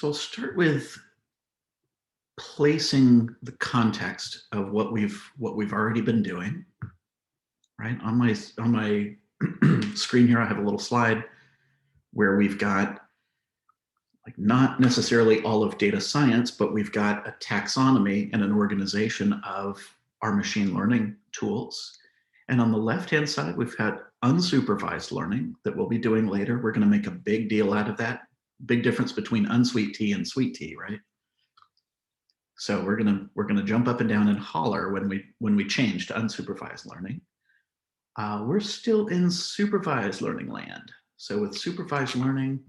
So I'll start with placing the context of what we've already been doing, right? On my screen here, I have a little slide where we've got like not necessarily all of data science, but we've got a taxonomy and an organization of our machine learning tools. And on the left-hand side, we've got unsupervised learning that we'll be doing later. We're going to make a big deal out of that. Big difference between unsweet tea and sweet tea, right? So we're gonna jump up and down and holler when we change to unsupervised learning. We're still in supervised learning land. So with supervised learning,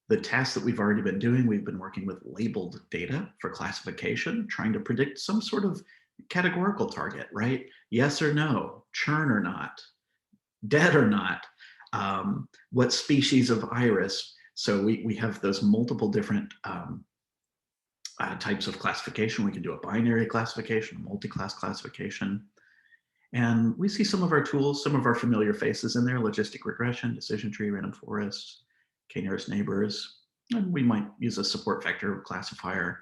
the tasks that we've already been doing, we've been working with labeled data for classification, trying to predict some sort of categorical target, right? Yes or no, churn or not, dead or not, what species of iris. So we have those multiple different types of classification. We can do a binary classification, a multi-class classification. And we see some of our tools, some of our familiar faces in there: logistic regression, decision tree, random forest, k-nearest neighbors. And we might use a support vector classifier,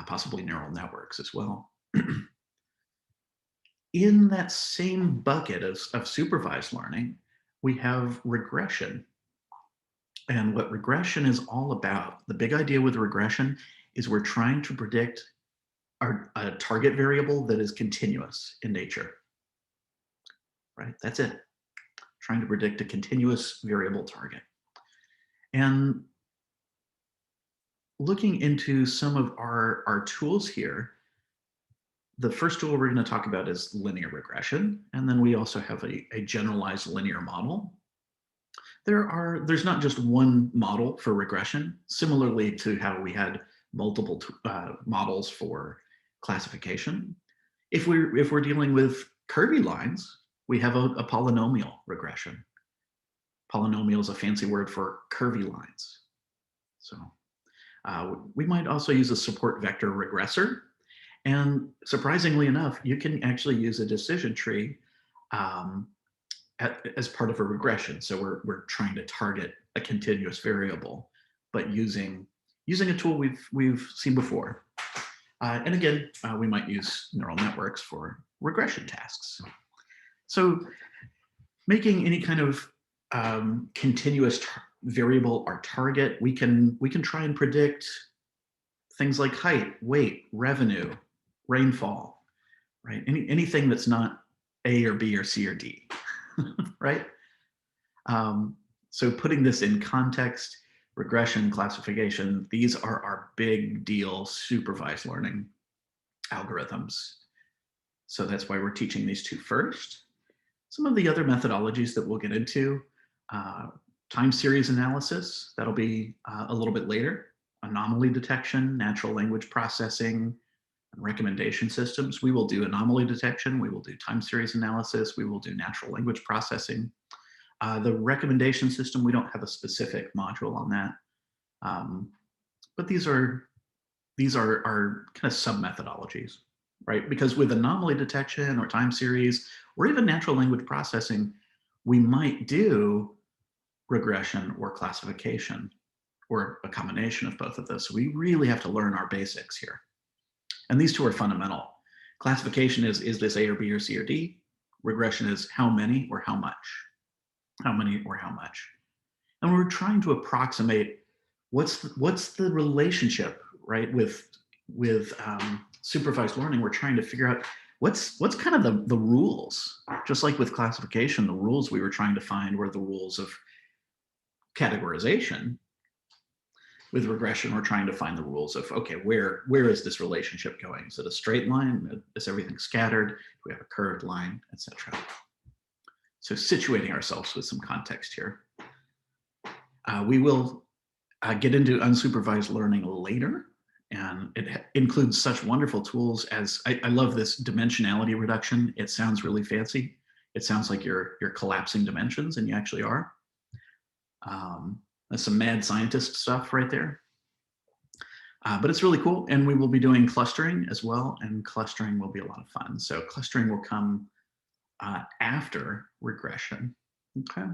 possibly neural networks as well. In that same bucket of supervised learning, we have regression. And what regression is all about, the big idea with regression is we're trying to predict a target variable that is continuous in nature, right? That's it. Trying to predict a continuous variable target. And looking into some of our tools here, the first tool we're going to talk about is linear regression. And then we also have a generalized linear model. There's not just one model for regression, similarly to how we had multiple models for classification. If we're dealing with curvy lines, we have a polynomial regression. Polynomial is a fancy word for curvy lines. So we might also use a support vector regressor. And surprisingly enough, you can actually use a decision tree as part of a regression. So we're trying to target a continuous variable, but using a tool we've seen before. And again, we might use neural networks for regression tasks. So making any kind of continuous variable our target, we can try and predict things like height, weight, revenue, rainfall, right? Anything that's not A or B or C or D, right? So putting this in context, regression, classification, these are our big deal supervised learning algorithms. So that's why we're teaching these two first. Some of the other methodologies that we'll get into, time series analysis, that'll be a little bit later. Anomaly detection, natural language processing, and recommendation systems. We will do anomaly detection, we will do time series analysis, we will do natural language processing. The recommendation system, we don't have a specific module on that. But these are kind of sub-methodologies, right? Because with anomaly detection or time series, or even natural language processing, we might do regression or classification, or a combination of both of those. So we really have to learn our basics here. And these two are fundamental. Classification is this A or B or C or D? Regression is how many or how much? How many or how much? And we're trying to approximate what's the relationship, right? With supervised learning, we're trying to figure out what's kind of the rules. Just like with classification, the rules we were trying to find were the rules of categorization. With regression, we're trying to find the rules of, okay, where is this relationship going? Is it a straight line? Is everything scattered? Do we have a curved line, etc.? So situating ourselves with some context here. We will get into unsupervised learning later, and it includes such wonderful tools as, I love this dimensionality reduction. It sounds really fancy. It sounds like you're collapsing dimensions, and you actually are. That's some mad scientist stuff right there. But it's really cool, and we will be doing clustering as well, and clustering will be a lot of fun. So clustering will come after regression, okay?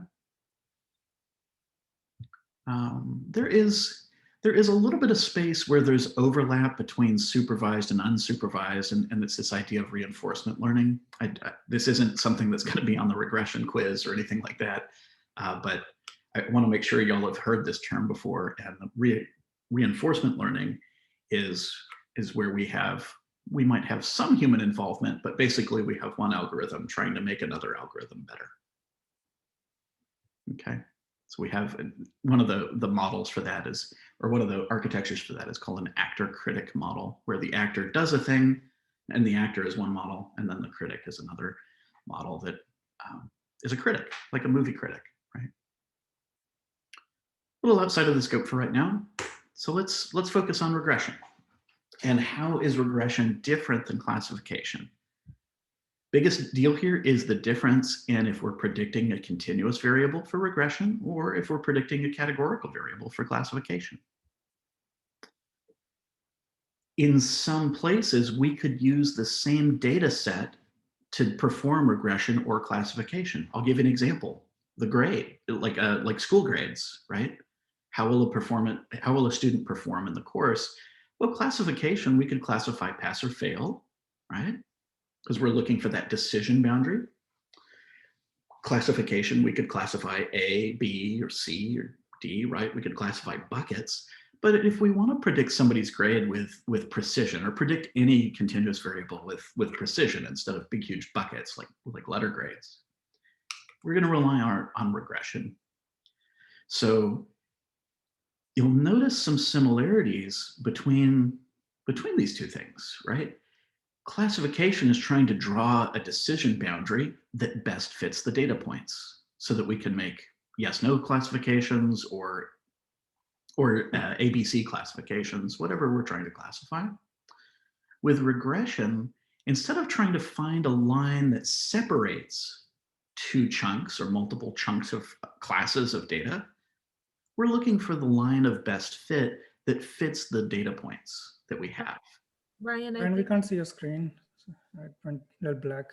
There is There is a little bit of space where there's overlap between supervised and unsupervised, and it's this idea of reinforcement learning. This isn't something that's going to be on the regression quiz or anything like that, but I want to make sure y'all have heard this term before. And reinforcement learning is where we might have some human involvement, but basically we have one algorithm trying to make another algorithm better. Okay. So we have one of the models for that is, or one of the architectures for that is called an actor-critic model, where the actor does a thing and the actor is one model, and then the critic is another model that is a critic, like a movie critic, right? A little outside of the scope for right now. So let's focus on regression. And how is regression different than classification? Biggest deal here is the difference in if we're predicting a continuous variable for regression or if we're predicting a categorical variable for classification. In some places, we could use the same data set to perform regression or classification. I'll give you an example. The grade, like school grades, right? How will a student perform in the course? Well, classification, we could classify pass or fail, right? Because we're looking for that decision boundary. Classification, we could classify A, B, or C, or D, right? We could classify buckets. But if we want to predict somebody's grade with precision, or predict any continuous variable with precision instead of big, huge buckets like letter grades, we're going to rely on regression. So you'll notice some similarities between these two things, right? Classification is trying to draw a decision boundary that best fits the data points so that we can make yes/no classifications or ABC classifications, whatever we're trying to classify. With regression, instead of trying to find a line that separates two chunks or multiple chunks of classes of data, we're looking for the line of best fit that fits the data points that we have. Ryan, And we can't see your screen. It went black.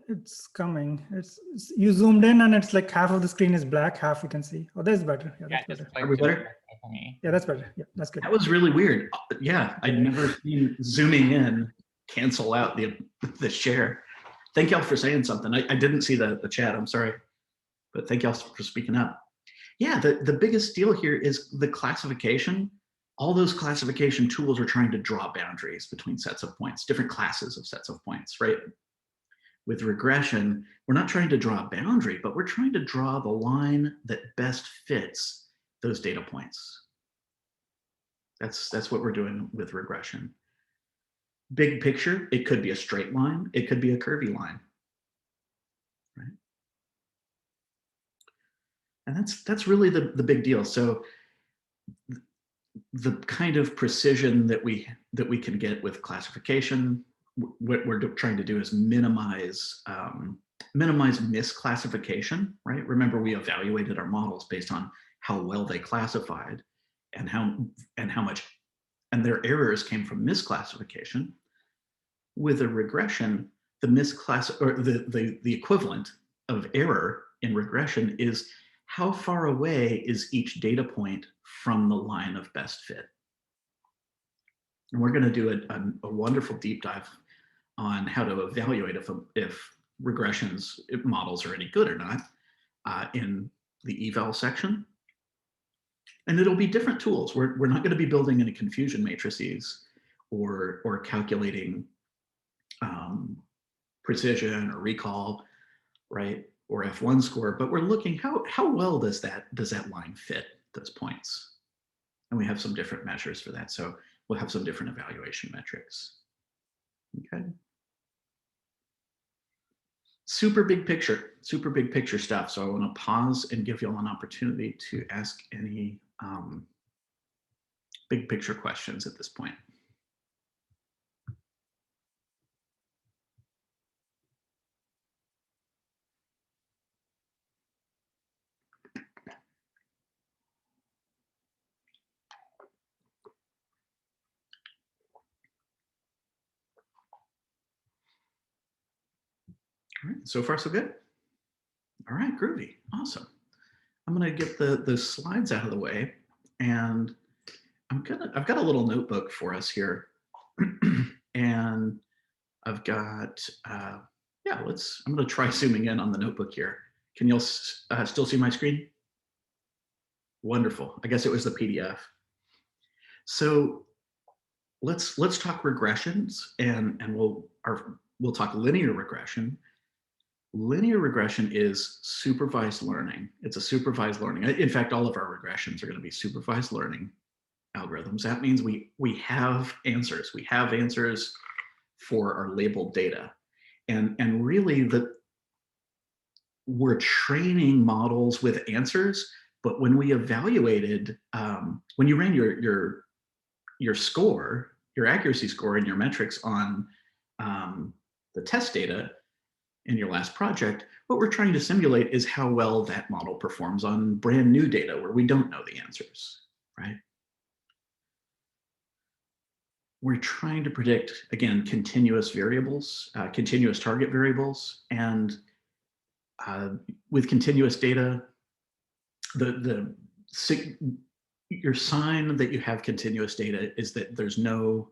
It's coming. You zoomed in and it's like half of the screen is black, half you can see. Oh, that's better. Yeah, that's better. Are we better? Yeah, that's better. Yeah, that's good. That was really weird. Yeah, I'd never seen zooming in cancel out the share. Thank y'all for saying something. I didn't see the chat, I'm sorry. But thank y'all for speaking up. Yeah, the biggest deal here is the classification. All those classification tools are trying to draw boundaries between sets of points, different classes of sets of points, right? With regression, we're not trying to draw a boundary, but we're trying to draw the line that best fits those data points. That's what we're doing with regression. Big picture, it could be a straight line, it could be a curvy line, right? And that's really the big deal. So the kind of precision that we can get with classification, what we're trying to do is minimize misclassification, right? Remember, we evaluated our models based on how well they classified and how much, and their errors came from misclassification. With a regression, the equivalent of error in regression is how far away is each data point from the line of best fit. And we're going to do a wonderful deep dive on how to evaluate if regressions models are any good or not in the eval section. And it'll be different tools. We're not going to be building any confusion matrices or calculating precision or recall, right? Or F1 score, but we're looking how well does that line fit those points? And we have some different measures for that. So we'll have some different evaluation metrics. Okay. Super big picture stuff. So I want to pause and give you all an opportunity to ask any big picture questions at this point. All right, so far so good. All right, groovy, awesome. I'm gonna get the slides out of the way, and I've got a little notebook for us here, and I've got yeah. I'm gonna try zooming in on the notebook here. Can you all still see my screen? Wonderful. I guess it was the PDF. So let's talk regressions, and we'll talk linear regression. Linear regression is supervised learning. It's a supervised learning. In fact, all of our regressions are going to be supervised learning algorithms. That means we have answers. We have answers for our labeled data, and really we're training models with answers. But when we evaluated, when you ran your score, your accuracy score, and your metrics on the test data in your last project, what we're trying to simulate is how well that model performs on brand new data where we don't know the answers, right? We're trying to predict, again, continuous variables, continuous target variables, and with continuous data, your sign that you have continuous data is that there's no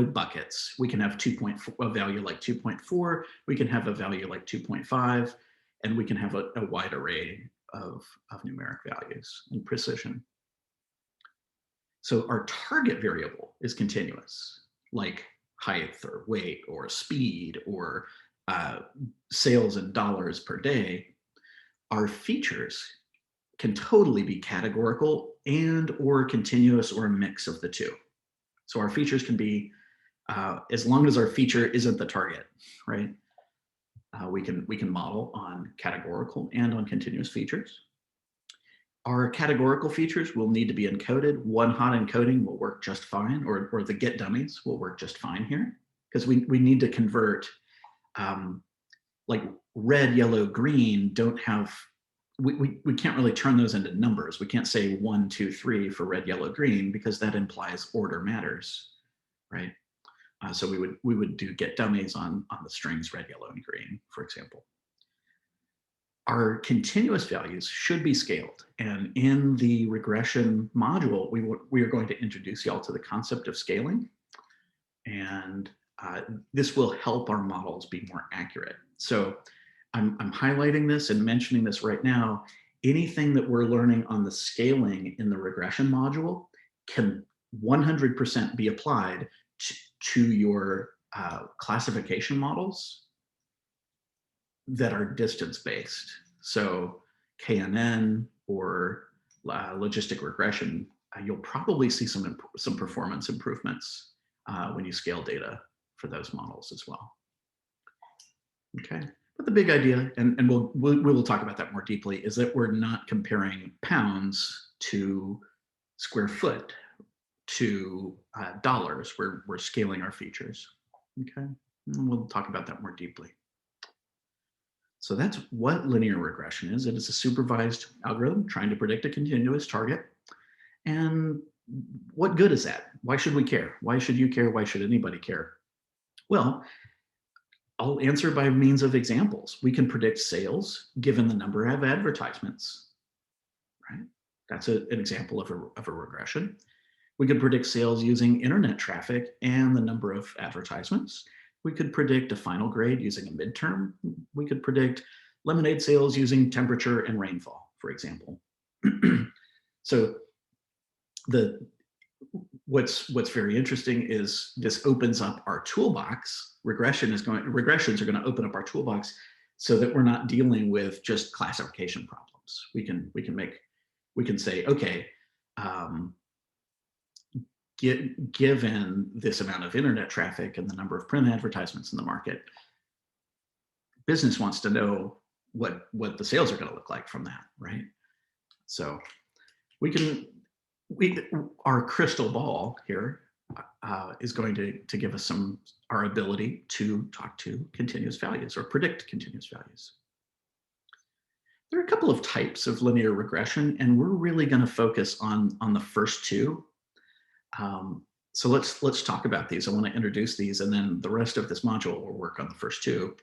buckets. We can have a value like 2.4, we can have a value like 2.5, and we can have a wide array of numeric values and precision. So our target variable is continuous, like height or weight or speed or sales in dollars per day. Our features can totally be categorical and or continuous or a mix of the two. So our features can be, as long as our feature isn't the target, right? We can model on categorical and on continuous features. Our categorical features will need to be encoded. One-hot encoding will work just fine, or the get dummies will work just fine here, because we need to convert, like red, yellow, green don't have, we can't really turn those into numbers. We can't say 1, 2, 3 for red, yellow, green, because that implies order matters, right? So we would do get dummies on the strings red, yellow, and green, for example. Our continuous values should be scaled. And in the regression module, we are going to introduce y'all to the concept of scaling. And this will help our models be more accurate. So I'm highlighting this and mentioning this right now. Anything that we're learning on the scaling in the regression module can 100% be applied to your classification models that are distance-based. So KNN or logistic regression, you'll probably see some performance improvements when you scale data for those models as well. Okay, but the big idea, and we will talk about that more deeply, is that we're not comparing pounds to square foot to dollars. We're scaling our features. Okay, and we'll talk about that more deeply. So that's what linear regression is. It is a supervised algorithm trying to predict a continuous target. And what good is that? Why should we care? Why should you care? Why should anybody care? Well, I'll answer by means of examples. We can predict sales given the number of advertisements, right? That's an example of a regression. We could predict sales using internet traffic and the number of advertisements. We could predict a final grade using a midterm. We could predict lemonade sales using temperature and rainfall, for example. So what's very interesting is this opens up our toolbox. Regressions are going to open up our toolbox so that we're not dealing with just classification problems. We can say, okay, given this amount of internet traffic and the number of print advertisements in the market, business wants to know what the sales are going to look like from that, right? So our crystal ball here is going to give us our ability to talk to continuous values or predict continuous values. There are a couple of types of linear regression, and we're really going to focus on the first two. So let's talk about these. I want to introduce these, and then the rest of this module will work on the first two.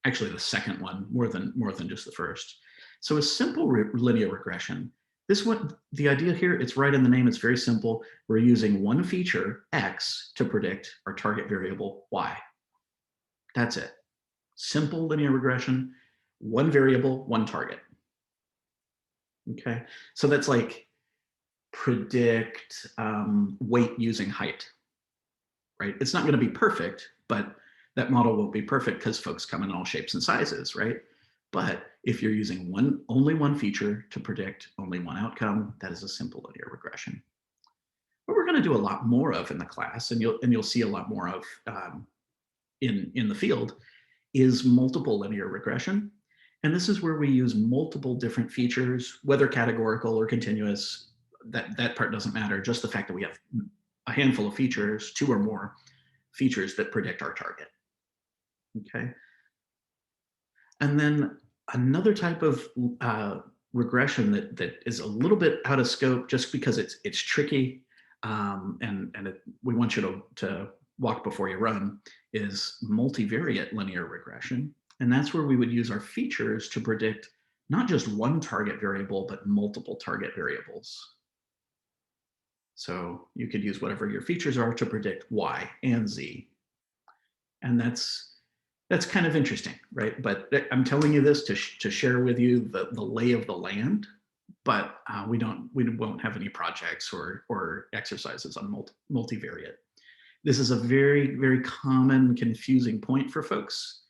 Actually, the second one more than just the first. So a simple linear regression, this one, the idea here, it's right in the name, it's very simple. We're using one feature, X, to predict our target variable, Y. That's it. Simple linear regression, one variable, one target. Okay, so that's like predict weight using height, right? It's not going to be perfect, but that model won't be perfect because folks come in all shapes and sizes, right? But if you're using only one feature to predict only one outcome, that is a simple linear regression. What we're going to do a lot more of in the class, and you'll see a lot more of in the field, is multiple linear regression. And this is where we use multiple different features, whether categorical or continuous. That part doesn't matter. Just the fact that we have a handful of features, 2 or more features that predict our target. Okay. And then another type of regression that is a little bit out of scope just because it's tricky we want you to walk before you run, is multivariate linear regression. And that's where we would use our features to predict not just one target variable, but multiple target variables. So you could use whatever your features are to predict Y and Z. And that's kind of interesting, right? But I'm telling you this to share with you the lay of the land, but we won't have any projects or exercises on multivariate. This is a very, very common confusing point for folks,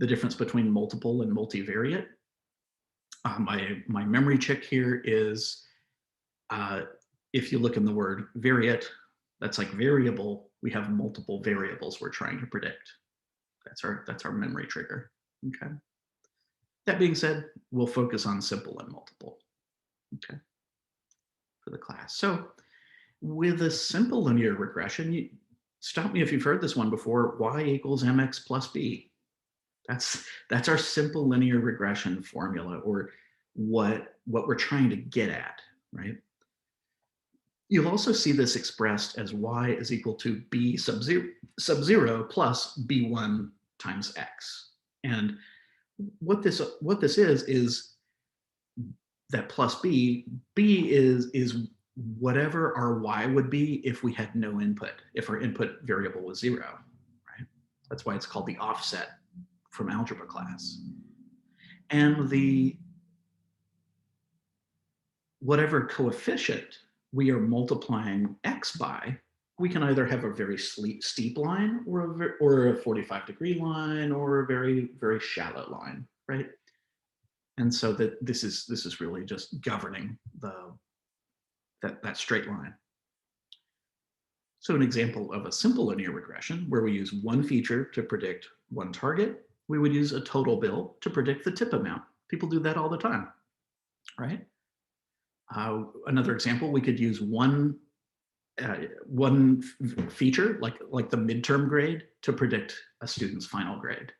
the difference between multiple and multivariate. My memory trick here is if you look in the word variate, that's like variable, we have multiple variables we're trying to predict. That's our memory trigger. Okay. That being said, we'll focus on simple and multiple. Okay. For the class. So with a simple linear regression, stop me if you've heard this one before, y equals mx plus b. That's our simple linear regression formula, or what we're trying to get at, right? You'll also see this expressed as y is equal to b sub zero plus b1 times x. And what this is that plus b is whatever our y would be if we had no input, if our input variable was 0, right? That's why it's called the offset from algebra class. And the whatever coefficient we are multiplying x by, we can either have a very steep line or a 45-degree line or a very, very shallow line, right? And so that this is really just governing that straight line. So an example of a simple linear regression where we use one feature to predict one target, we would use a total bill to predict the tip amount. People do that all the time, right? Another example, we could use one feature, like the midterm grade, to predict a student's final grade.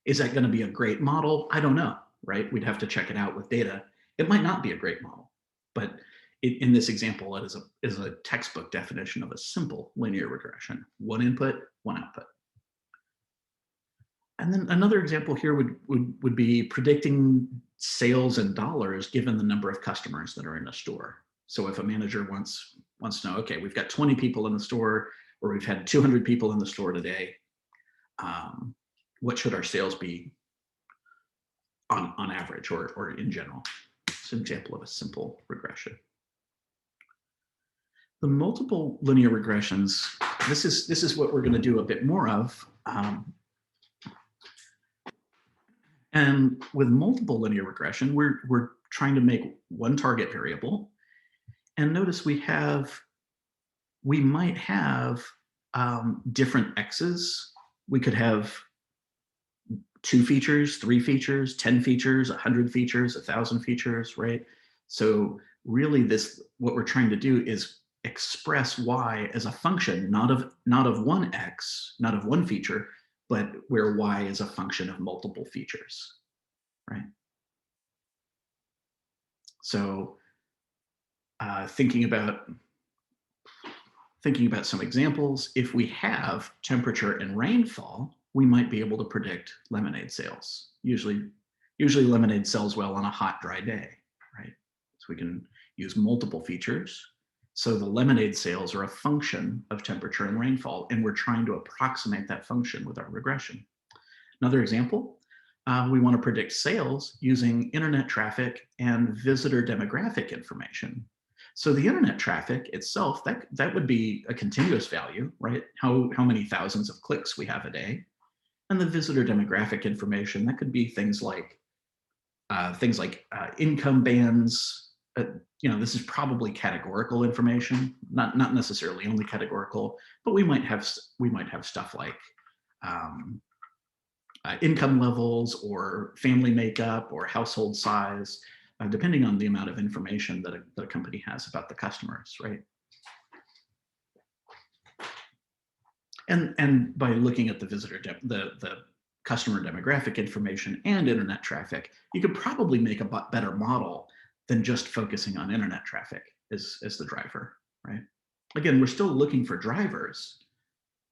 Is that going to be a great model? I don't know, right? We'd have to check it out with data. It might not be a great model, but in this example, it is a textbook definition of a simple linear regression. One input, one output. And then another example here would be predicting sales in dollars given the number of customers that are in a store. So if a manager wants to know, okay, we've got 20 people in the store, or we've had 200 people in the store today, what should our sales be on average or in general? It's an example of a simple regression. The multiple linear regressions, this is what we're going to do a bit more of. And with multiple linear regression, we're trying to make one target variable. And notice we might have different x's. We could have 2 features, 3 features, 10 features, 100 features, 1,000 features, right? So really what we're trying to do is express y as a function, not of one x, not of one feature, but where y is a function of multiple features, right? So thinking about some examples, if we have temperature and rainfall, we might be able to predict lemonade sales. Usually Usually lemonade sells well on a hot, dry day, right? So we can use multiple features. So the lemonade sales are a function of temperature and rainfall, and we're trying to approximate that function with our regression. Another example, we want to predict sales using internet traffic and visitor demographic information. So the internet traffic itself, that would be a continuous value, right? How many thousands of clicks we have a day. And the visitor demographic information, that could be things like income bands. This is probably categorical information, not necessarily only categorical, but we might have stuff like income levels or family makeup or household size, depending on the amount of information that a company has about the customers, right? And by looking at the the customer demographic information and internet traffic, you could probably make a better model than just focusing on internet traffic as the driver, right? Again, we're still looking for drivers.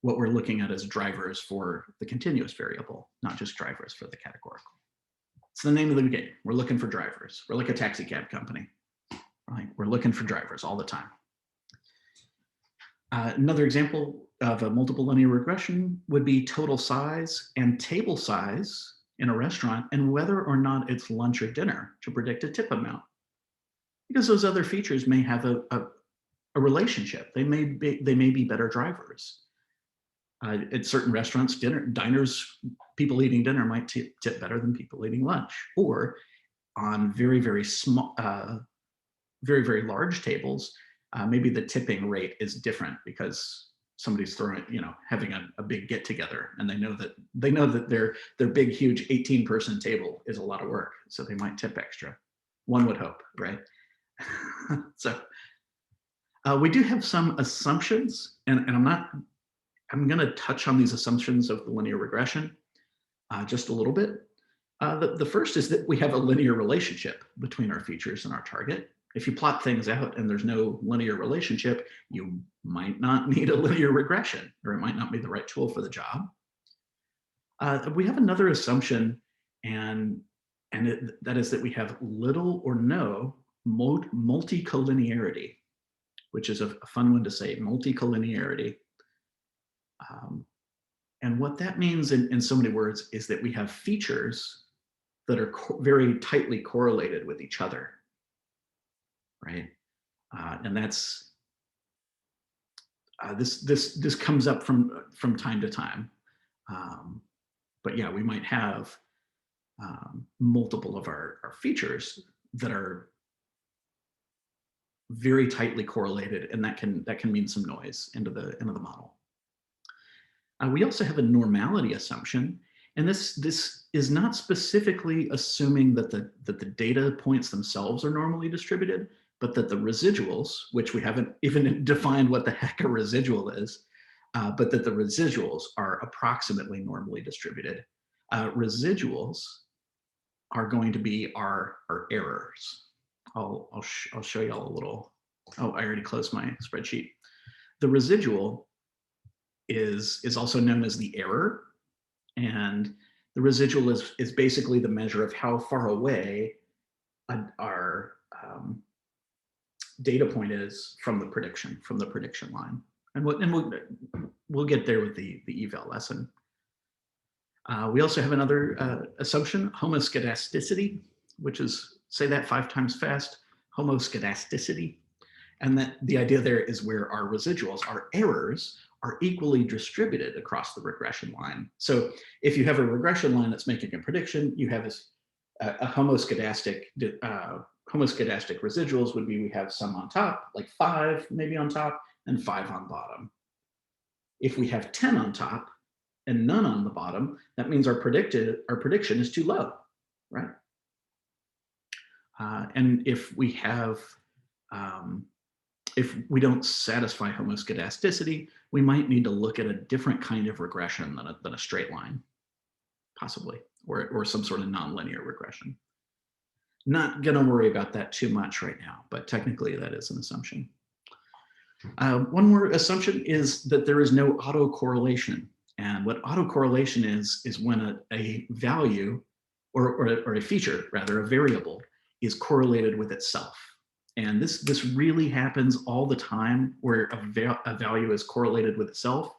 What we're looking at is drivers for the continuous variable, not just drivers for the categorical. It's the name of the game. We're looking for drivers. We're like a taxi cab company, right? We're looking for drivers all the time. Another example of a multiple linear regression would be total size and table size in a restaurant and whether or not it's lunch or dinner to predict a tip amount. Because those other features may have a relationship. They may be better drivers. At certain restaurants, diners, people eating dinner might tip better than people eating lunch. Or on very, very small, very, very large tables, maybe the tipping rate is different because somebody's having a big get together, and they know that their big, huge 18-person table is a lot of work, so they might tip extra. One would hope, right? So we do have some assumptions, and I'm going to touch on these assumptions of the linear regression just a little bit. The first is that we have a linear relationship between our features and our target. If you plot things out and there's no linear relationship, you might not need a linear regression, or it might not be the right tool for the job. We have another assumption, and that is that we have little or no multicollinearity, which is a fun one to say, multicollinearity. And what that means in so many words is that we have features that are very tightly correlated with each other, right? And that's this comes up from time to time. But yeah, we might have multiple of our features that are very tightly correlated, and that can mean some noise into the model. We also have a normality assumption, and this is not specifically assuming that the data points themselves are normally distributed, but that the residuals, which we haven't even defined what the heck a residual is, but that the residuals are approximately normally distributed. Residuals are going to be our errors. I'll show you all a little. Oh, I already closed my spreadsheet. The residual is also known as the error, and the residual is basically the measure of how far away our data point is from the prediction line, and we'll get there with the eval lesson. We also have another assumption, homoscedasticity, which is, say that 5 times fast, homoscedasticity, and that the idea there is where our residuals, our errors, are equally distributed across the regression line. So if you have a regression line that's making a prediction, you have a homoscedastic residuals would be we have some on top, like 5 maybe on top and 5 on bottom. If we have 10 on top and none on the bottom, that means our prediction is too low, right? And if we have if we don't satisfy homoscedasticity, we might need to look at a different kind of regression than a straight line, possibly, or some sort of nonlinear regression. Not going to worry about that too much right now, but technically that is an assumption. One more assumption is that there is no autocorrelation. And what autocorrelation is when a value or a feature, rather, a variable, is correlated with itself. And this really happens all the time where a value is correlated with itself.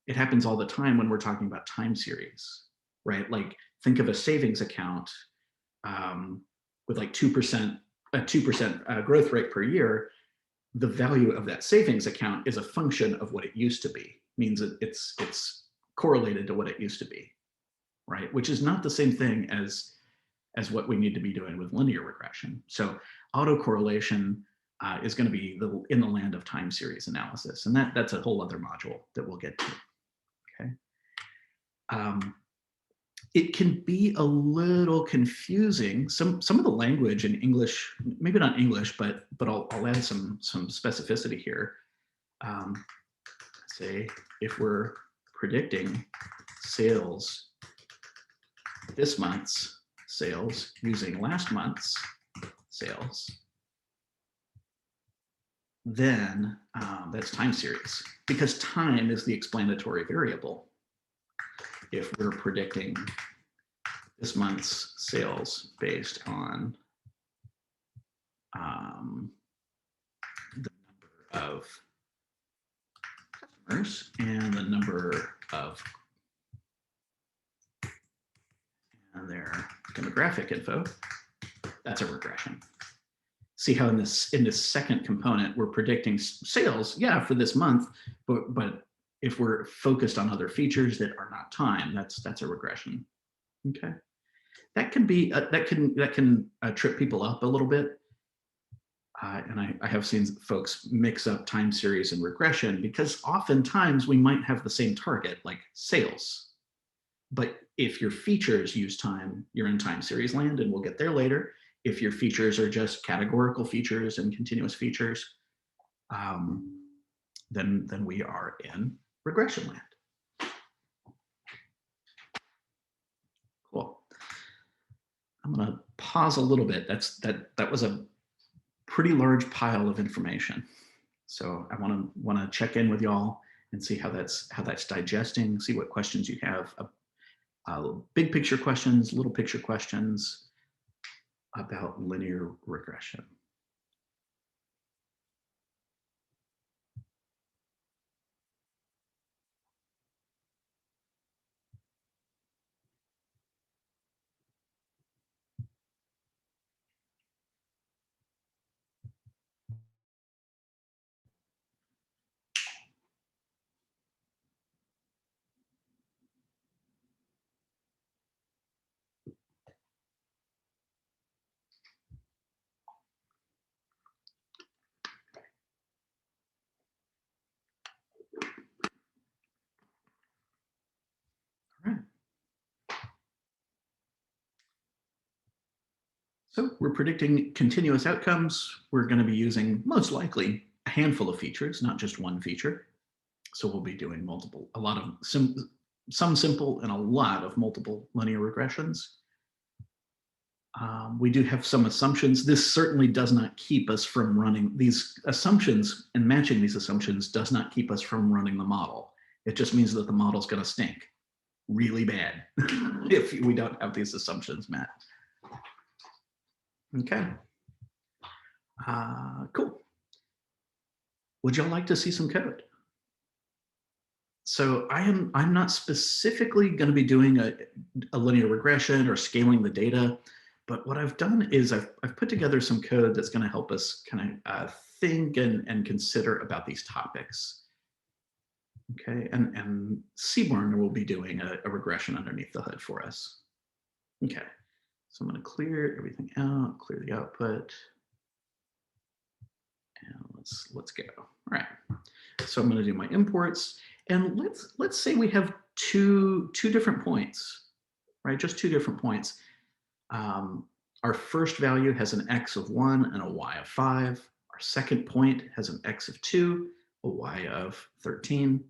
It happens all the time when we're talking about time series, right? Like think of a savings account with like 2%, a 2% growth rate per year. The value of that savings account is a function of what it used to be. Means that it's correlated to what it used to be, right? Which is not the same thing as what we need to be doing with linear regression. So autocorrelation is going to be in the land of time series analysis, and that's a whole other module that we'll get to. Okay. It can be a little confusing. Some of the language in English, maybe not English, but I'll add some specificity here. Say if we're predicting sales, this month's sales using last month's sales, then that's time series, because time is the explanatory variable. If we're predicting this month's sales based on the number of customers and the number of and their demographic info, that's a regression. See how in this second component we're predicting sales, yeah, for this month, but if we're focused on other features that are not time, that's a regression. Okay, that can be that can trip people up a little bit, and I have seen folks mix up time series and regression, because oftentimes we might have the same target, like sales, but if your features use time, you're in time series land, and we'll get there later. If your features are just categorical features and continuous features, then we are in regression land. Cool. I'm going to pause a little bit. That was a pretty large pile of information. So I want to check in with y'all and see how that's digesting. See what questions you have. Big picture questions, little picture questions about linear regression. So we're predicting continuous outcomes. We're going to be using, most likely, a handful of features, not just one feature. So we'll be doing a lot of some simple and a lot of multiple linear regressions. We do have some assumptions. This certainly does not keep us from running these assumptions, and matching these assumptions does not keep us from running the model. It just means that the model's going to stink really bad if we don't have these assumptions met. Okay. Cool. Would y'all like to see some code? So I'm not specifically going to be doing a linear regression or scaling the data, but what I've done is I've put together some code that's going to help us kind of think and consider about these topics. Okay, and Seaborn will be doing a regression underneath the hood for us. Okay, so I'm going to clear everything out, clear the output, and let's go. All right, so I'm going to do my imports, and let's say we have two different points, right? Just two different points. Our first value has an x of 1 and a y of 5. Our second point has an x of 2, a y of 13.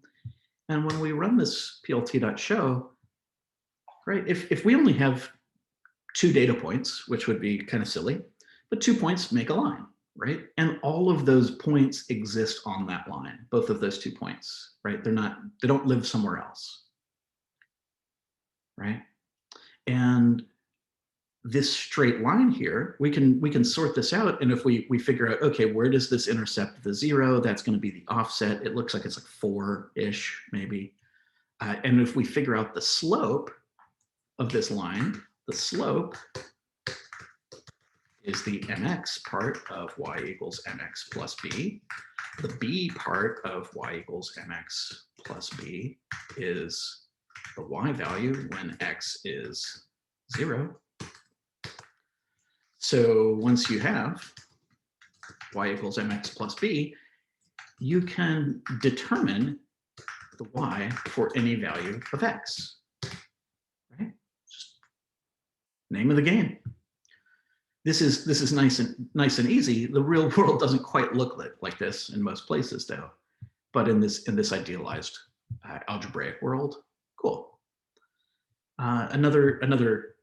And when we run this plt.show, right, if we only have 2 data points, which would be kind of silly, but 2 points make a line, right? And all of those points exist on that line, both of those 2 points, right? They don't live somewhere else, right? And this straight line here, we can sort this out. And if we figure out, okay, where does this intercept the 0? That's going to be the offset. It looks like it's like 4-ish maybe. And if we figure out the slope of this line, the slope is the mx part of y equals mx plus b. The b part of y equals mx plus b is the y value when x is 0. So once you have y equals mx plus b, you can determine the y for any value of x. Right? Just name of the game. This is nice and easy. The real world doesn't quite look like this in most places, though. But in this idealized algebraic world, cool. Another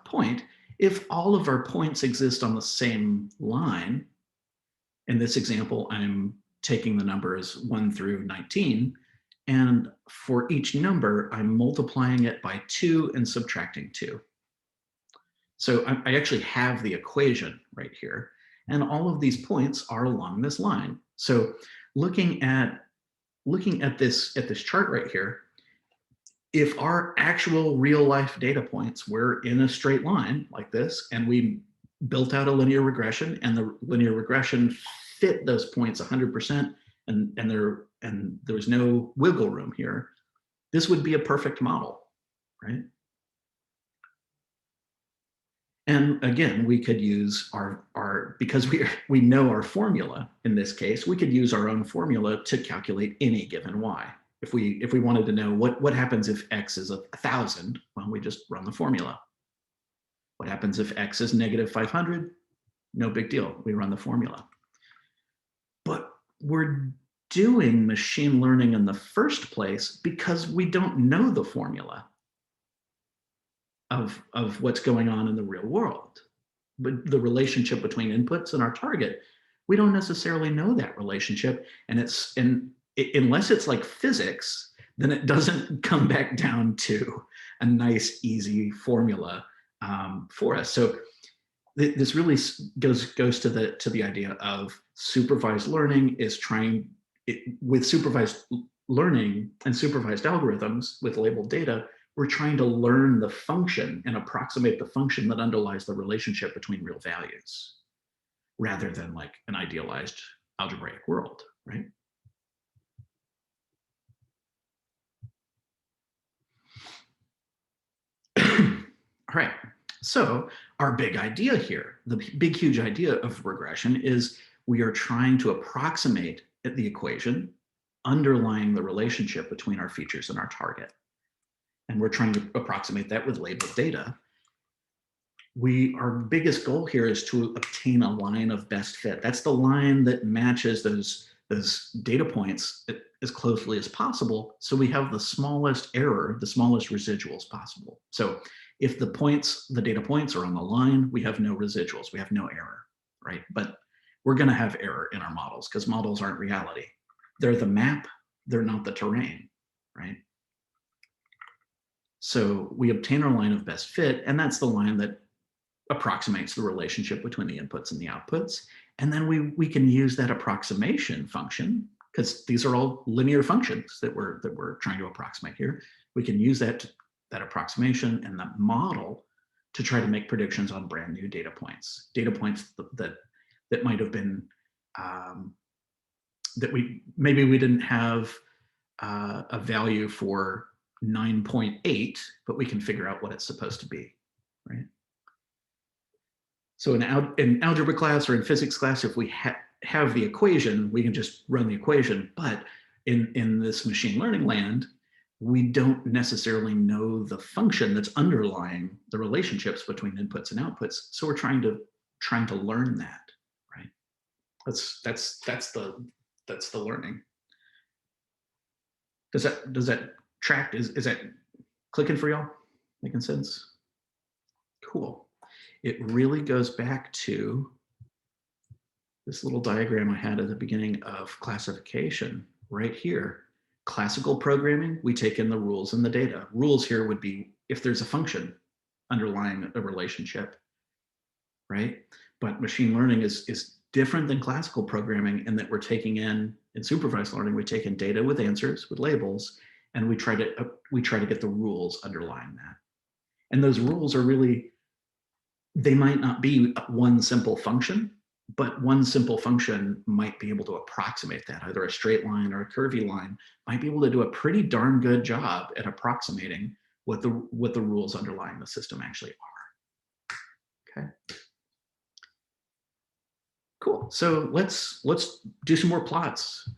point: if all of our points exist on the same line, in this example, I'm taking the numbers 1 through 19, and for each number, I'm multiplying it by 2 and subtracting 2. So I actually have the equation right here, and all of these points are along this line. So looking at this chart right here, if our actual real life data points were in a straight line like this, and we built out a linear regression, and the linear regression fit those points 100%, and there was no wiggle room here, this would be a perfect model, right? And again, we could use our because we know our formula in this case, we could use our own formula to calculate any given y. If we wanted to know what happens if x is 1,000, well, we just run the formula. What happens if x is negative 500? No big deal, we run the formula. But we're doing machine learning in the first place because we don't know the formula of what's going on in the real world. But the relationship between inputs and our target, we don't necessarily know that relationship. And unless it's like physics, then it doesn't come back down to a nice, easy formula for us. So this really goes to the idea of supervised learning is with supervised learning and supervised algorithms with labeled data, we're trying to learn the function and approximate the function that underlies the relationship between real values, rather than like an idealized algebraic world, right? All right, so our big idea here, the big, huge idea of regression is we are trying to approximate the equation underlying the relationship between our features and our target. And we're trying to approximate that with labeled data. Our biggest goal here is to obtain a line of best fit. That's the line that matches those data points as closely as possible, so we have the smallest error, the smallest residuals possible. So if the data points are on the line, we have no residuals, we have no error, right? But we're going to have error in our models because models aren't reality. They're the map, they're not the terrain, right? So we obtain our line of best fit, and that's the line that approximates the relationship between the inputs and the outputs. And then we can use that approximation function, because these are all linear functions that we're trying to approximate here. We can use that approximation and that model to try to make predictions on brand new data points that might have been that maybe we didn't have a value for 9.8, but we can figure out what it's supposed to be, right? So in algebra class or in physics class, if we have the equation, we can just run the equation. But in this machine learning land, we don't necessarily know the function that's underlying the relationships between inputs and outputs. So we're trying to learn that, right? That's the learning. Does that track? Is that clicking for y'all? Making sense? Cool. It really goes back to this little diagram I had at the beginning of classification right here. Classical programming, we take in the rules and the data. Rules here would be if there's a function, underlying a relationship, right? But machine learning is different than classical programming in that we're taking in supervised learning, we take in data with answers, with labels, and we try to get the rules underlying that. And those rules are really, they might not be one simple function, but one simple function might be able to approximate that. Either a straight line or a curvy line might be able to do a pretty darn good job at approximating what the rules underlying the system actually are. Okay. Cool. So let's do some more plots.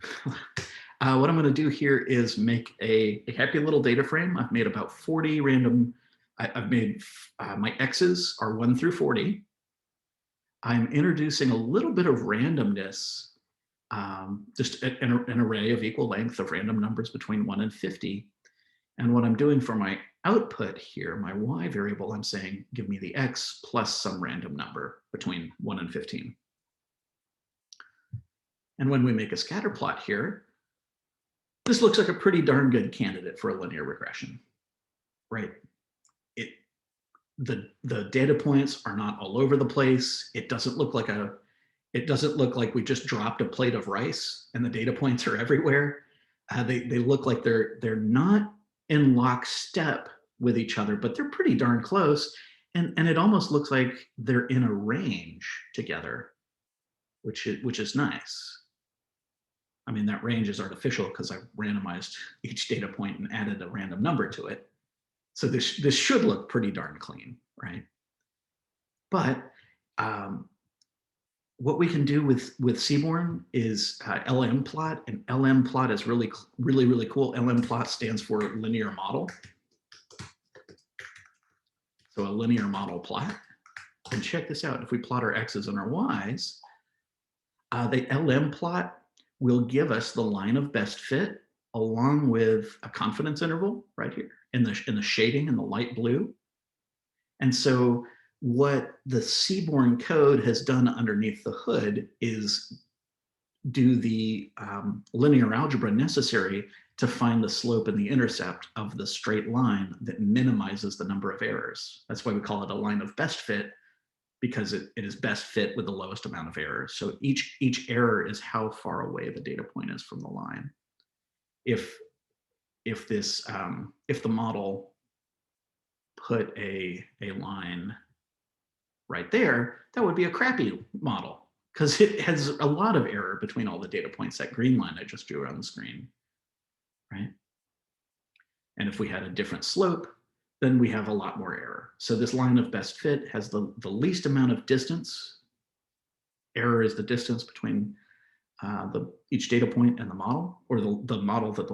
What I'm going to do here is make a happy little data frame. I've made about 40 random. I've made my x's are 1 through 40. I'm introducing a little bit of randomness, just an array of equal length of random numbers between 1 and 50. And what I'm doing for my output here, my y variable, I'm saying, give me the x plus some random number between 1 and 15. And when we make a scatter plot here, this looks like a pretty darn good candidate for a linear regression, right? The data points are not all over the place. It doesn't look like we just dropped a plate of rice and the data points are everywhere. They look like they're not in lockstep with each other, but they're pretty darn close. And it almost looks like they're in a range together, which is nice. I mean, that range is artificial because I randomized each data point and added a random number to it. So this should look pretty darn clean, right? But what we can do with Seaborn is LM plot, and LM plot is really cool. LM plot stands for linear model. So a linear model plot. And check this out. If we plot our x's and our y's, the LM plot will give us the line of best fit along with a confidence interval right here in the shading in the light blue. And so what the Seaborn code has done underneath the hood is do the linear algebra necessary to find the slope and the intercept of the straight line that minimizes the number of errors. That's why we call it a line of best fit, because it is best fit with the lowest amount of errors. So each error is how far away the data point is from the line. If the model put a line right there, that would be a crappy model because it has a lot of error between all the data points, that green line I just drew on the screen, right? And if we had a different slope, then we have a lot more error. So this line of best fit has the least amount of distance. Error is the distance between each data point and the model, or the model that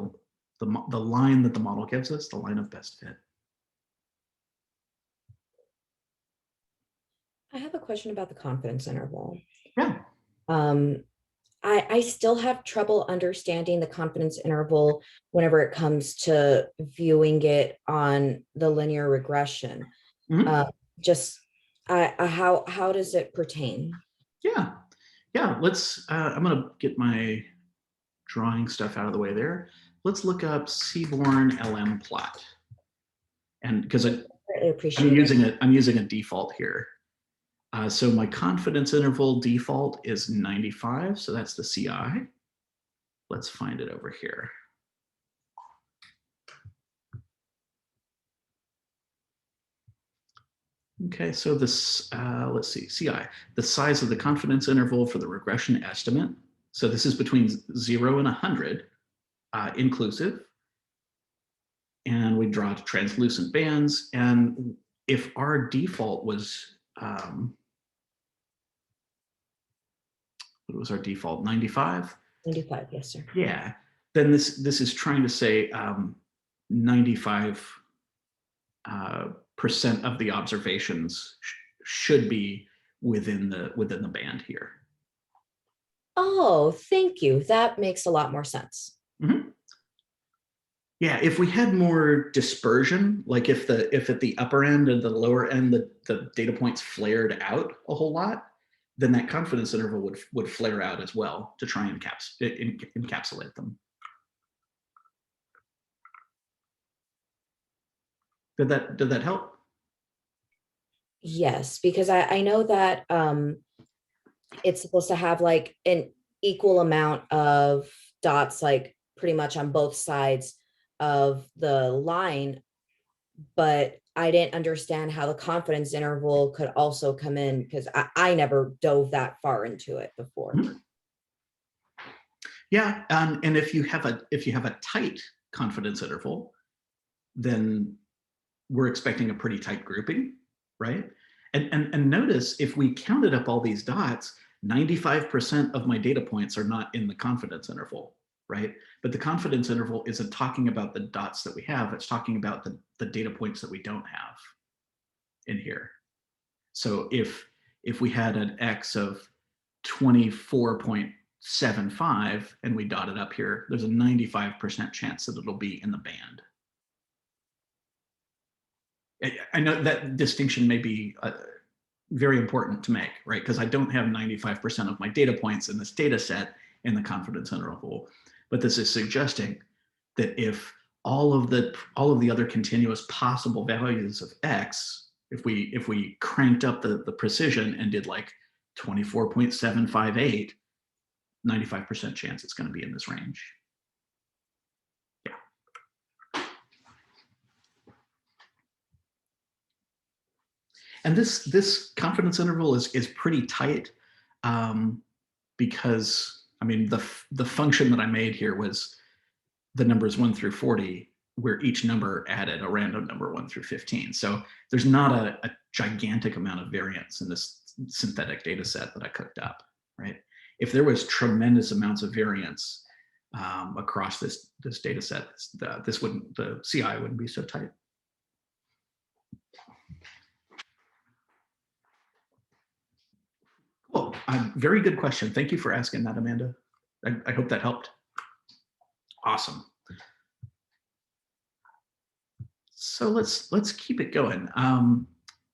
the line that the model gives us, the line of best fit. I have a question about the confidence interval. Yeah. I still have trouble understanding the confidence interval whenever it comes to viewing it on the linear regression. Mm-hmm. How does it pertain? Yeah. Let's. I'm gonna get my drawing stuff out of the way there. Let's look up Seaborn LM plot, and because I'm using a default here. So my confidence interval default is 95, so that's the CI. Let's find it over here. Okay, so this, let's see, CI, the size of the confidence interval for the regression estimate. So this is between 0 and 100 inclusive. And we draw translucent bands. And if our default was, what was our default, 95? 95, yes, sir. Yeah, then this is trying to say 95% of the observations should be within the band here. Oh, thank you. That makes a lot more sense. Mm-hmm. Yeah, if we had more dispersion, like if at the upper end and the lower end the data points flared out a whole lot, then that confidence interval would flare out as well to try and encapsulate them. Did that help? Yes, because I know that it's supposed to have like an equal amount of dots, like pretty much on both sides of the line, but I didn't understand how the confidence interval could also come in because I never dove that far into it before. Yeah, and if you have a tight confidence interval, then we're expecting a pretty tight grouping, right? And notice if we counted up all these dots, 95% of my data points are not in the confidence interval, right? But the confidence interval isn't talking about the dots that we have, it's talking about the data points that we don't have in here. So if we had an X of 24.75 and we dot it up here, there's a 95% chance that it'll be in the band. I know that distinction may be very important to make, right? Because I don't have 95% of my data points in this data set in the confidence interval, but this is suggesting that if all of the other continuous possible values of X, if we cranked up the precision and did like 24.758, 95% chance it's going to be in this range. And this confidence interval is pretty tight because, I mean, the function that I made here was the numbers 1 through 40, where each number added a random number 1 through 15. So there's not a gigantic amount of variance in this synthetic data set that I cooked up, right? If there was tremendous amounts of variance across this data set, the CI wouldn't be so tight. Cool. Very good question. Thank you for asking that, Amanda. I hope that helped. Awesome. So let's keep it going.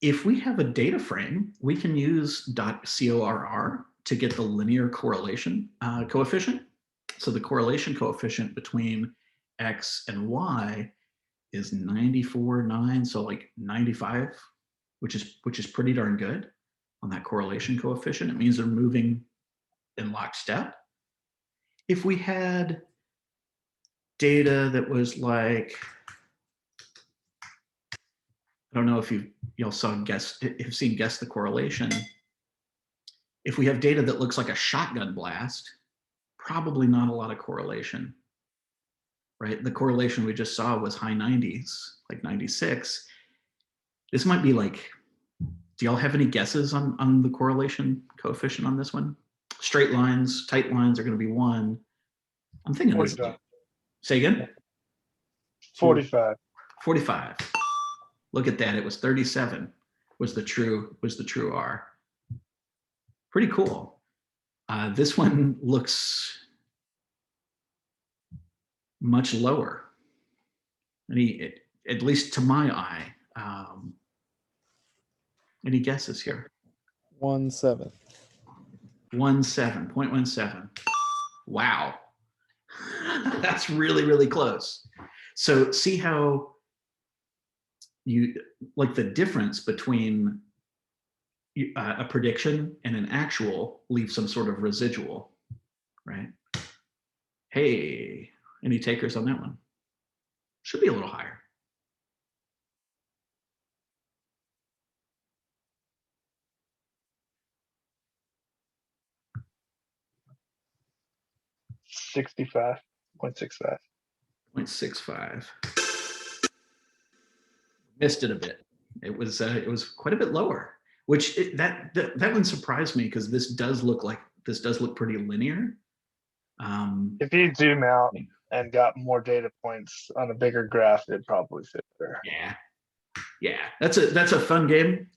If we have a data frame, we can use .corr to get the linear correlation coefficient. So the correlation coefficient between X and Y is 94.9, so like 95, which is pretty darn good on that correlation coefficient. It means they're moving in lockstep. If we had data that was like, I don't know if y'all have seen Guess the Correlation. If we have data that looks like a shotgun blast, probably not a lot of correlation, right? The correlation we just saw was high 90s, like 96. This might be like, do y'all have any guesses on the correlation coefficient on this one? Straight lines, tight lines are going to be 1. I'm thinking this. Say again? 45. 45. Look at that. It was 37 was the true R. Pretty cool. This one looks much lower. At least to my eye. Any guesses here? 1/7. 0.17. Wow. That's really, really close. So see how you like the difference between a prediction and an actual leaves some sort of residual, right? Hey, any takers on that one? Should be a little higher. $65.65. 0.65. Missed it a bit. It was quite a bit lower, which that one surprised me because this does look pretty linear. If you zoom out and got more data points on a bigger graph, it'd probably fit better. Yeah, that's a fun game.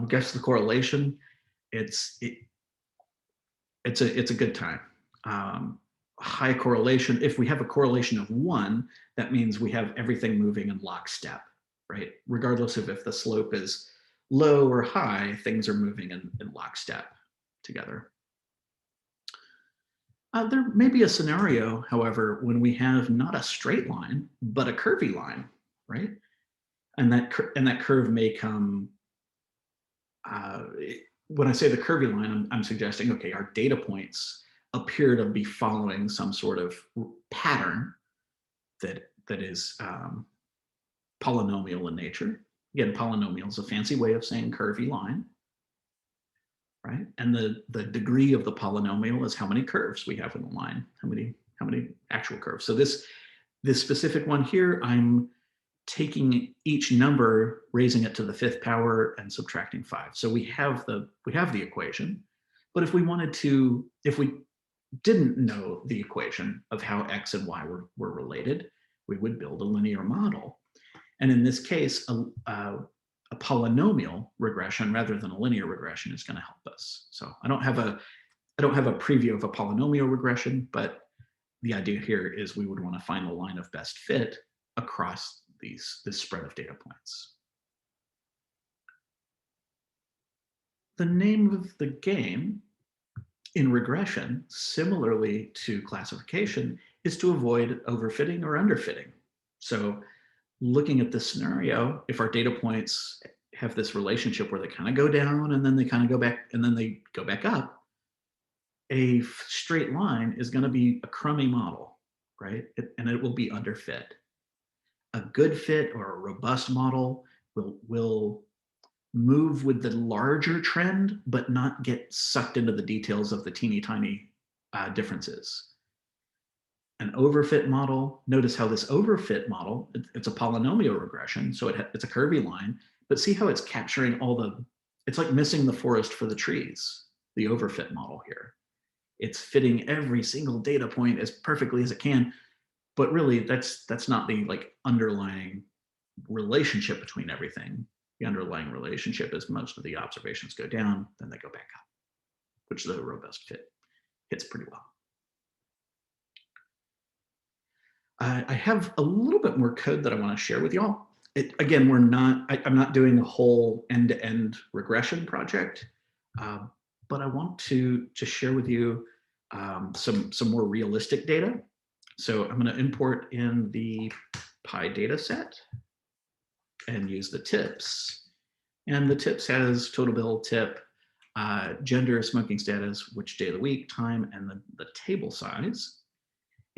Guess the correlation. It's a good time. High correlation. If we have a correlation of 1, that means we have everything moving in lockstep, right? Regardless of if the slope is low or high, things are moving in lockstep together. There may be a scenario, however, when we have not a straight line, but a curvy line, right? And that curve may come when I say the curvy line, I'm suggesting, okay, our data points appear to be following some sort of pattern that is polynomial in nature. Again, polynomial is a fancy way of saying curvy line, right? And the degree of the polynomial is how many curves we have in the line, how many actual curves. So this specific one here, I'm taking each number, raising it to the 5th power and subtracting 5. So we have the equation. But if we wanted to, if we didn't know the equation of how x and y were related, we would build a linear model. And in this case, a polynomial regression rather than a linear regression is going to help us. So I don't have a preview of a polynomial regression, but the idea here is we would want to find the line of best fit across this spread of data points. The name of the game in regression, similarly to classification, is to avoid overfitting or underfitting. So looking at this scenario, if our data points have this relationship where they kind of go down and then they kind of go back and then they go back up, a straight line is going to be a crummy model, right? And it will be underfit. A good fit or a robust model will move with the larger trend, but not get sucked into the details of the teeny tiny differences. An overfit model, notice how this overfit model, it's a polynomial regression, so it's a curvy line, but see how it's capturing it's like missing the forest for the trees, the overfit model here. It's fitting every single data point as perfectly as it can, but really that's not the underlying relationship between everything. The underlying relationship is most of the observations go down, then they go back up, which the robust fit hits pretty well. I have a little bit more code that I want to share with y'all. Again, I'm not doing a whole end-to-end regression project, but I want to share with you some more realistic data. So I'm going to import in the Pi data set and use the tips. And the tips has total bill, tip, gender, smoking status, which day of the week, time, and the table size.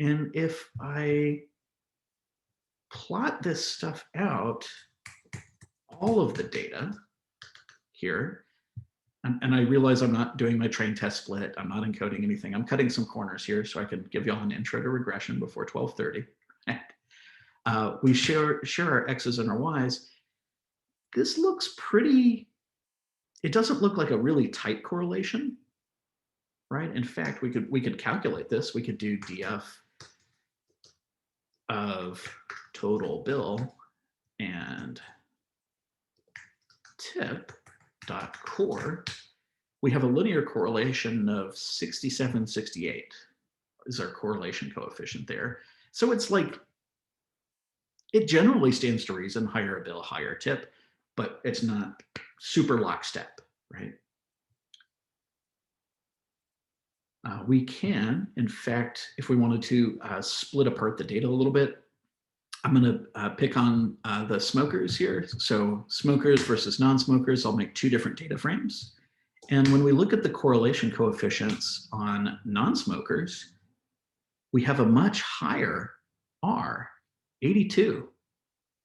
And if I plot this stuff out, all of the data here, and I realize I'm not doing my train test split, I'm not encoding anything, I'm cutting some corners here so I can give y'all an intro to regression before 12:30. We share our X's and our Y's. This looks pretty, it doesn't look like a really tight correlation, right? In fact, we could calculate this. We could do df of total bill and tip dot core. We have a linear correlation of 67.68 is our correlation coefficient there. So it's like, it generally stands to reason, higher a bill, higher tip, but it's not super lockstep, right? We can, in fact, if we wanted to split apart the data a little bit, I'm going to pick on the smokers here. So smokers versus non-smokers, I'll make 2 different data frames. And when we look at the correlation coefficients on non-smokers, we have a much higher R, 82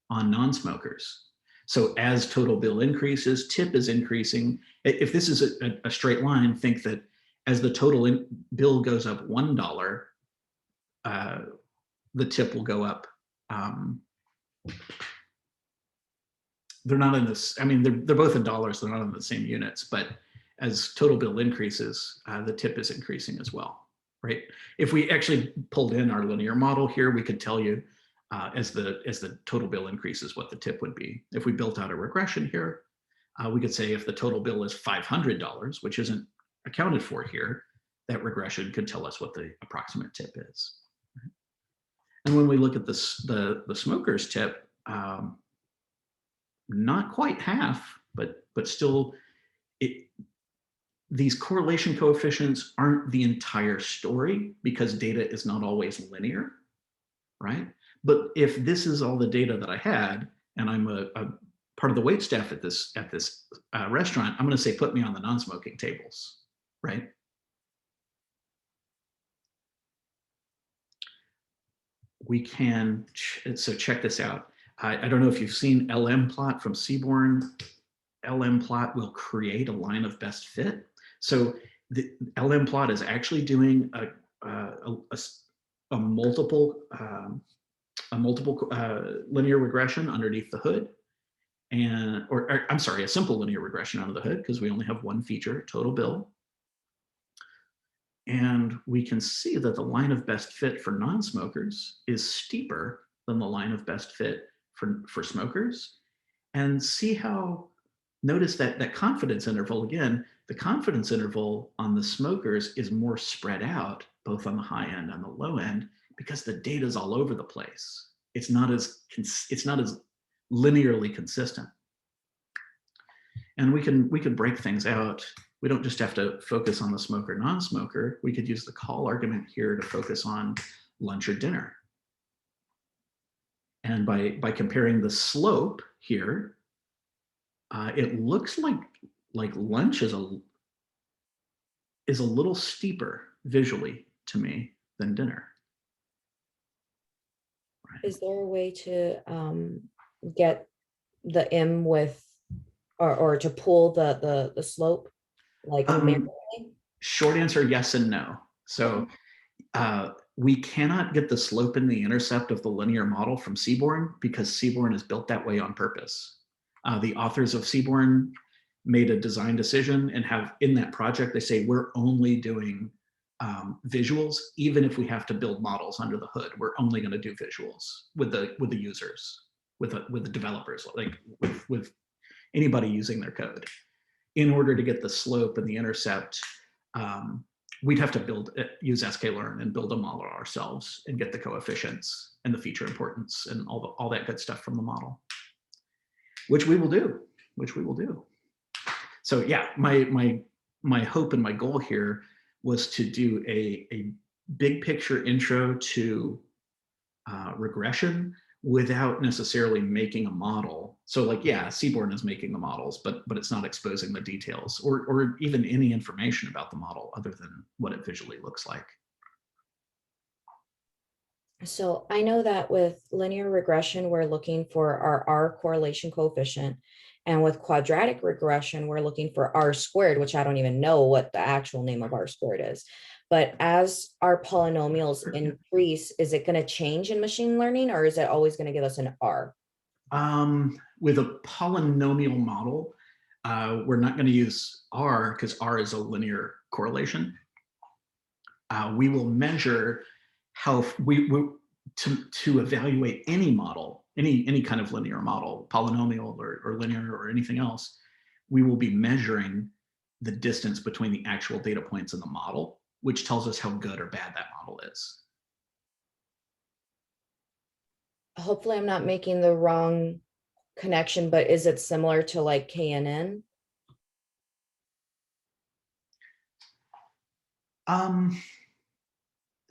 on non-smokers. So as total bill increases, tip is increasing. If this is a straight line, think that as the total bill goes up $1, the tip will go up. They're not in this, I mean, they're both in dollars, they're not in the same units, but as total bill increases, the tip is increasing as well, right? If we actually pulled in our linear model here, we could tell you as the total bill increases what the tip would be. If we built out a regression here, we could say if the total bill is $500, which isn't accounted for here, that regression could tell us what the approximate tip is. Right? And when we look at this, the smoker's tip, not quite half, but still, these correlation coefficients aren't the entire story because data is not always linear, right? But if this is all the data that I had, and I'm a part of the wait staff at this restaurant, I'm going to say, put me on the non-smoking tables, right? We can, so check this out. I don't know if you've seen LM-plot from Seaborn. LM-plot will create a line of best fit. So the LM-plot is actually doing a multiple linear regression underneath the hood, and or I'm sorry, a simple linear regression under the hood, because we only have one feature, total bill. And we can see that the line of best fit for non-smokers is steeper than the line of best fit for smokers. And see how, notice that confidence interval again, the confidence interval on the smokers is more spread out, both on the high end and the low end, because the data is all over the place. It's not as linearly consistent. And we can break things out. We don't just have to focus on the smoker, non-smoker. We could use the call argument here to focus on lunch or dinner. And by comparing the slope here, it looks like lunch is a little steeper visually to me than dinner. Right. Is there a way to get the M with, or to pull the slope, like numerically? Short answer, yes and no. So we cannot get the slope and the intercept of the linear model from Seaborn, because Seaborn is built that way on purpose. The authors of Seaborn made a design decision and have in that project, they say, we're only doing visuals, even if we have to build models under the hood. We're only going to do visuals with the users, with the developers, like with anybody using their code. In order to get the slope and the intercept, we'd have to use sklearn and build a model ourselves and get the coefficients and the feature importance and all that good stuff from the model, which we will do. So yeah, my hope and my goal here was to do a big picture intro to regression without necessarily making a model. So like, yeah, Seaborn is making the models, but it's not exposing the details or even any information about the model other than what it visually looks like. So I know that with linear regression, we're looking for our R correlation coefficient. And with quadratic regression, we're looking for R squared, which I don't even know what the actual name of R squared is. But as our polynomials increase, is it going to change in machine learning, or is it always going to give us an R? With a polynomial model, we're not going to use R because R is a linear correlation. We will measure how to evaluate any model, any kind of linear model, polynomial or linear or anything else. We will be measuring the distance between the actual data points in the model, which tells us how good or bad that model is. Hopefully I'm not making the wrong connection, but is it similar to like KNN?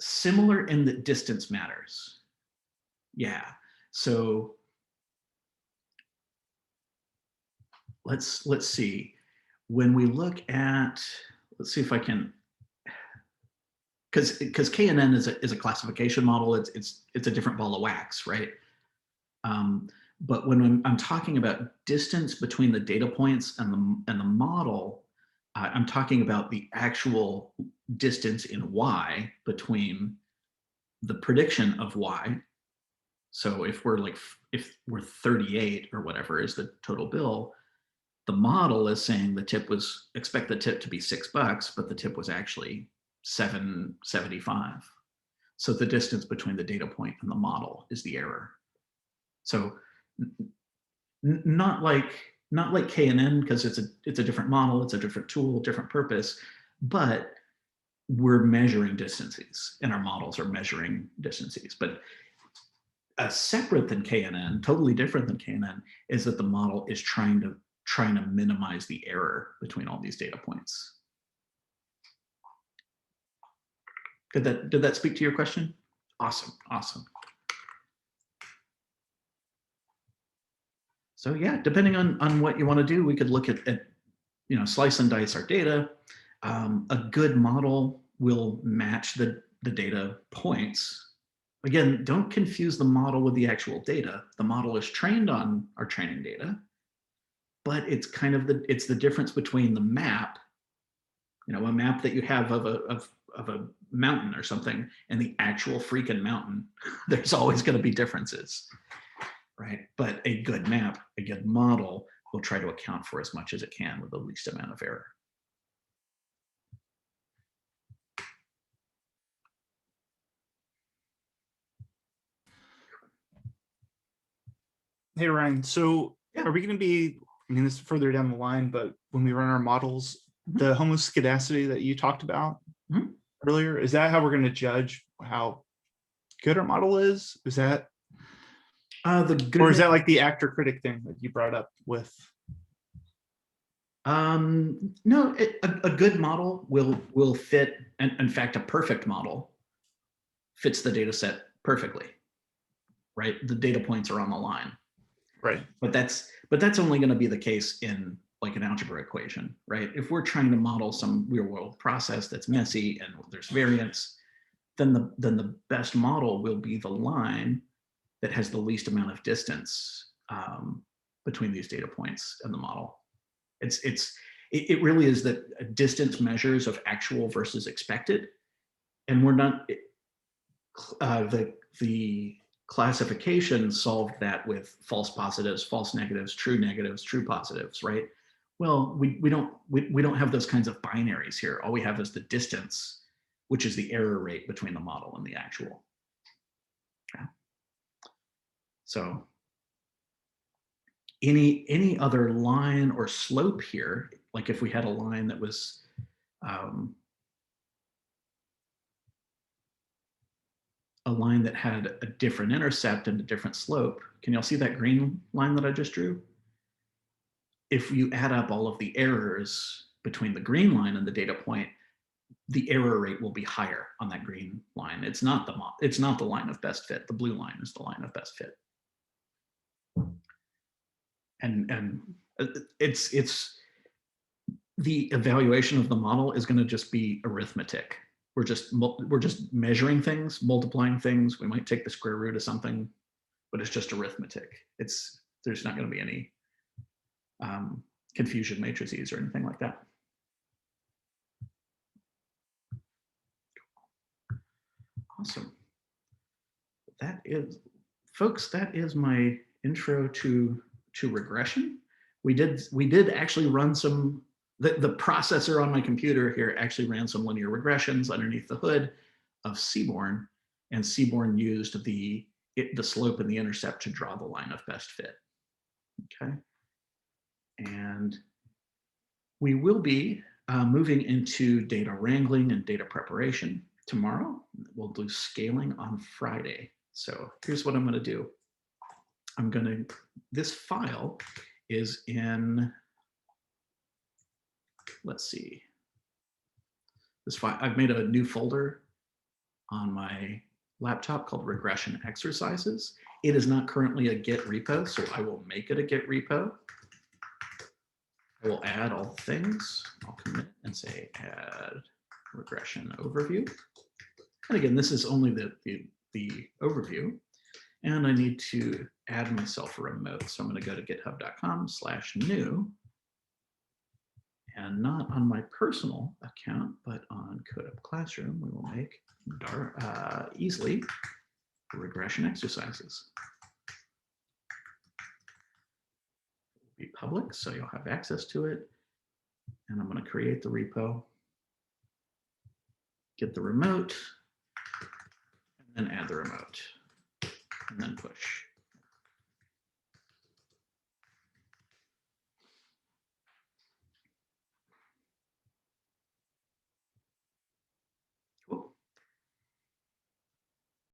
Similar in that distance matters. Yeah. So let's see. When we look at, let's see if I can, because KNN is a classification model. It's a different ball of wax, right? But when I'm talking about distance between the data points and the model, I'm talking about the actual distance in Y between the prediction of Y. So if we're 38 or whatever is the total bill, the model is saying expect the tip to be $6, but the tip was actually $7.75. So the distance between the data point and the model is the error. So not like KNN, because it's a different model, it's a different tool, different purpose, but we're measuring distances and our models are measuring distances. But separate than KNN, totally different than KNN, is that the model is trying to minimize the error between all these data points. Did that speak to your question? Awesome. So yeah, depending on what you want to do, we could look at slice and dice our data. A good model will match the data points. Again, don't confuse the model with the actual data. The model is trained on our training data, but it's kind of it's the difference between the map, a map that you have of a mountain or something, and the actual freaking mountain. There's always going to be differences, right? But a good map, a good model will try to account for as much as it can with the least amount of error. Hey, Ryan. So Yeah. are we going to be, I mean, this is further down the line, but when we run our models, the homoscedasticity that you talked about earlier, is that how we're going to judge how good our model is? Is that, or is that like the actor critic thing that you brought up with? No, a good model will fit, and in fact, a perfect model fits the data set perfectly, right? The data points are on the line. Right. But that's only going to be the case in like an algebra equation, right? If we're trying to model some real world process that's messy and there's variance, then the best model will be the line that has the least amount of distance between these data points and the model. It really is that distance measures of actual versus expected, and we're not the classification solved that with false positives, false negatives, true positives, right? Well, we don't have those kinds of binaries here. All we have is the distance, which is the error rate between the model and the actual. Yeah. So any other line or slope here, like if we had a line that was a line that had a different intercept and a different slope. Can y'all see that green line that I just drew? If you add up all of the errors between the green line and the data point, the error rate will be higher on that green line. It's not the line of best fit. The blue line is the line of best fit. And it's the evaluation of the model is going to just be arithmetic. We're just measuring things, multiplying things. We might take the square root of something, but it's just arithmetic. There's not going to be any confusion matrices or anything like that. Awesome. Folks, that is my intro to regression. We did actually run some. The processor on my computer here actually ran some linear regressions underneath the hood of Seaborn, and Seaborn used the slope and the intercept to draw the line of best fit. Okay, and we will be moving into data wrangling and data preparation tomorrow. We'll do scaling on Friday. So here's what I'm going to do. This file is in, let's see, this file, I've made a new folder on my laptop called Regression Exercises. It is not currently a Git repo, so I will make it a Git repo. I will add all the things. I'll commit and say add regression overview. And again, this is only the overview. And I need to add myself a remote. So I'm going to go to github.com/new. And not on my personal account, but on Codeup Classroom, we will make easily regression exercises. It will be public, so you'll have access to it. And I'm going to create the repo, get the remote, and then add the remote, and then push.